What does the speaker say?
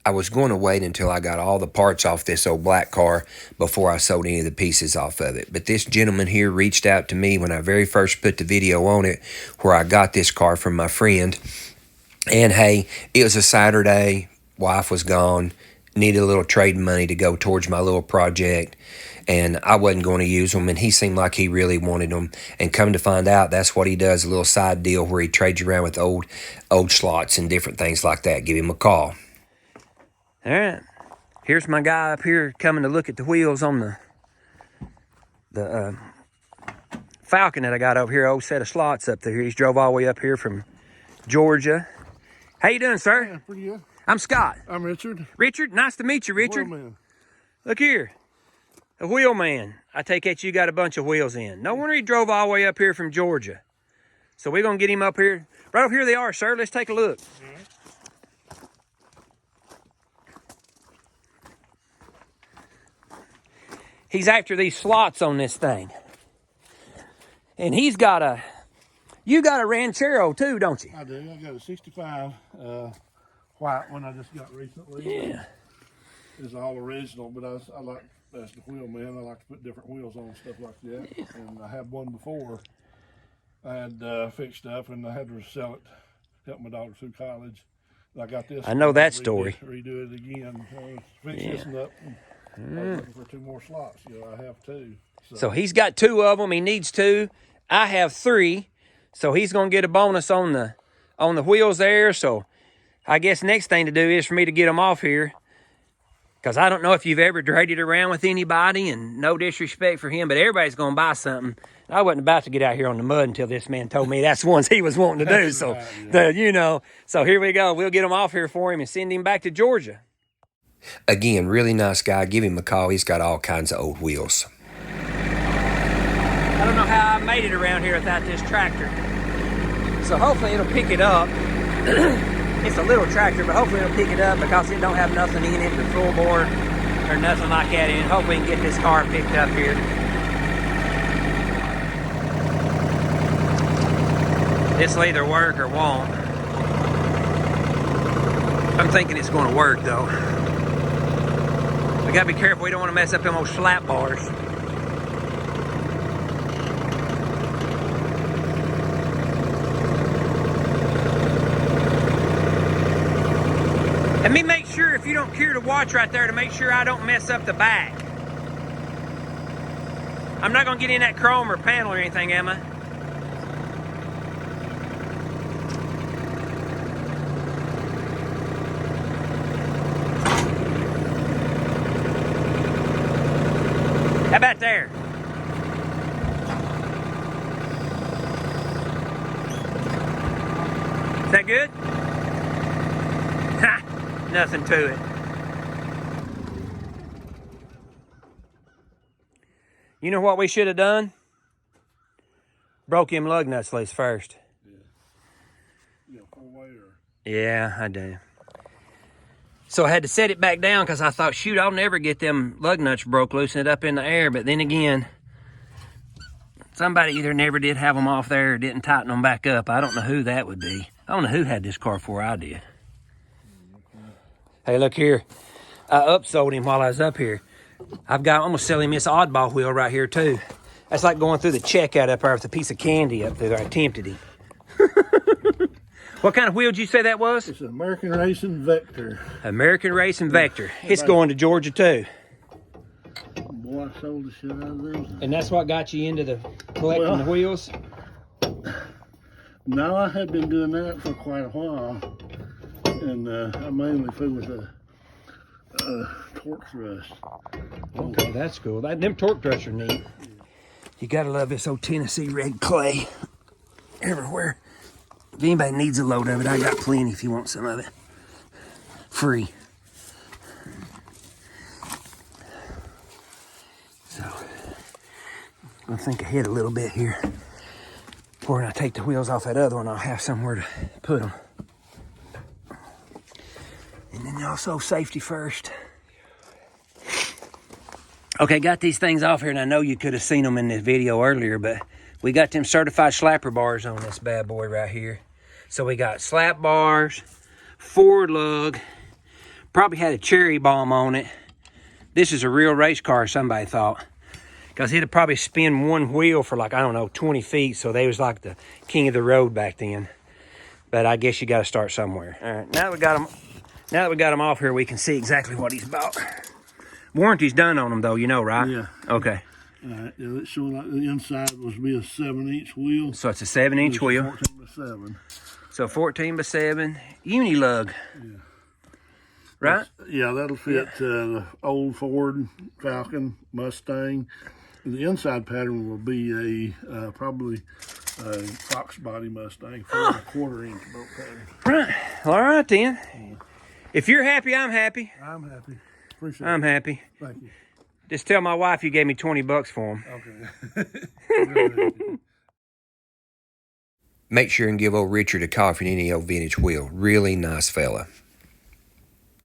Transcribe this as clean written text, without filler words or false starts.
I was going to wait until I got all the parts off this old black car before I sold any of the pieces off of it. But this gentleman here reached out to me when I very first put the video on it, where I got this car from my friend. And hey, it was a Saturday, wife was gone, needed a little trading money to go towards my little project, and I wasn't going to use them, and he seemed like he really wanted them. And come to find out, that's what he does, a little side deal where he trades around with old slots and different things like that. Give him a call. All right, here's my guy up here coming to look at the wheels on the Falcon that I got over here, old set of slots up there. He's drove all the way up here from Georgia. How you doing, sir? Yeah, pretty good. I'm Scott. I'm Richard. Richard, nice to meet you, Richard. Wheelman. Look here, a wheel man. I take it you got a bunch of wheels in. No wonder he drove all the way up here from Georgia. So we're gonna get him up here. Right over here they are, sir. Let's take a look. He's after these slots on this thing. And he's got a, you got a Ranchero too, don't you? I do. I got a 65 white one I just got recently. Yeah. It's all original, but I like, as the wheel man, I like to put different wheels on and stuff like that. Yeah. And I had one before I had fixed up, and I had to sell it, help my daughter through college. And I got this. I know that story. Redo it again. Fix this one up. I'm looking for 2 more slots. You know, I have 2. So he's got 2 of them. He needs 2. I have 3. So he's gonna get a bonus on the wheels there. So I guess next thing to do is for me to get them off here, because I don't know if you've ever traded around with anybody, and no disrespect for him, but everybody's gonna buy something. I wasn't about to get out here on the mud until this man told me that's the ones he was wanting to do. So, you know, so here we go. We'll get him off here for him and send him back to Georgia. Again, really nice guy. Give him a call. He's got all kinds of old wheels. I don't know how I made it around here without this tractor. So hopefully it'll pick it up. It's a little tractor, but hopefully it'll pick it up because it don't have nothing in it, the full board or nothing like that in it. Hopefully we can get this car picked up here. This'll either work or won't. I'm thinking it's going to work though. We got to be careful. We don't want to mess up them old slap bars. Let me make sure, if you don't care to watch right there, to make sure I don't mess up the back. I'm not going to get in that chrome or panel or anything, am I? How about there? Is that good? Ha! Nothing to it. You know what we should have done? Broke him lug nuts loose first. Yeah. You got 4-way or? Yeah, I do. So I had to set it back down because I thought, shoot, I'll never get them lug nuts broke loose and it up in the air. But then again, somebody either never did have them off there or didn't tighten them back up. I don't know who that would be. I don't know who had this car before I did. Hey, look here. I upsold him while I was up here. I'm gonna sell him this oddball wheel right here too. That's like going through the checkout up there with a piece of candy up there. I tempted him. What kind of wheel did you say that was? It's an American Racing Vector. American Racing Vector. It's going to Georgia too. Boy, I sold the shit out of these. And that's what got you into the collecting the wheels? No, I had been doing that for quite a while. And I mainly fooled with a torque thrust. Okay, that's cool. Them torque thrusts are neat. You gotta love this old Tennessee red clay everywhere. If anybody needs a load of it, I got plenty if you want some of it. Free. So, I'm gonna think ahead a little bit here. Before I take the wheels off that other one, I'll have somewhere to put them. And then also safety first. Okay, got these things off here, and I know you could have seen them in this video earlier, but we got them certified slapper bars on this bad boy right here. So we got slap bars, forward lug, Probably had a cherry bomb on it. This is a real race car, somebody thought. Because it'd probably spin one wheel for like, I don't know, 20 feet. So they was like the king of the road back then. But I guess you got to start somewhere. All right, now that we got him off here, we can see exactly what he's bought. Warranty's done on them though, you know, right? Yeah. Okay. All right, yeah, it's showing like the inside was be a 7-inch wheel. So it's a 7-inch wheel. 14x7. So 14x7 Unilug. Yeah. Right? Yeah, that'll fit the old Ford, Falcon, Mustang. The inside pattern will be a probably a Fox body Mustang, 4.25-inch bolt pattern. Right. All right then. Yeah. If you're happy, I'm happy. I'm happy. Appreciate it. I'm happy. Thank you. Just tell my wife you gave me $20 for him. Okay. Make sure and give old Richard a call if you need any old vintage wheel. Really nice fella.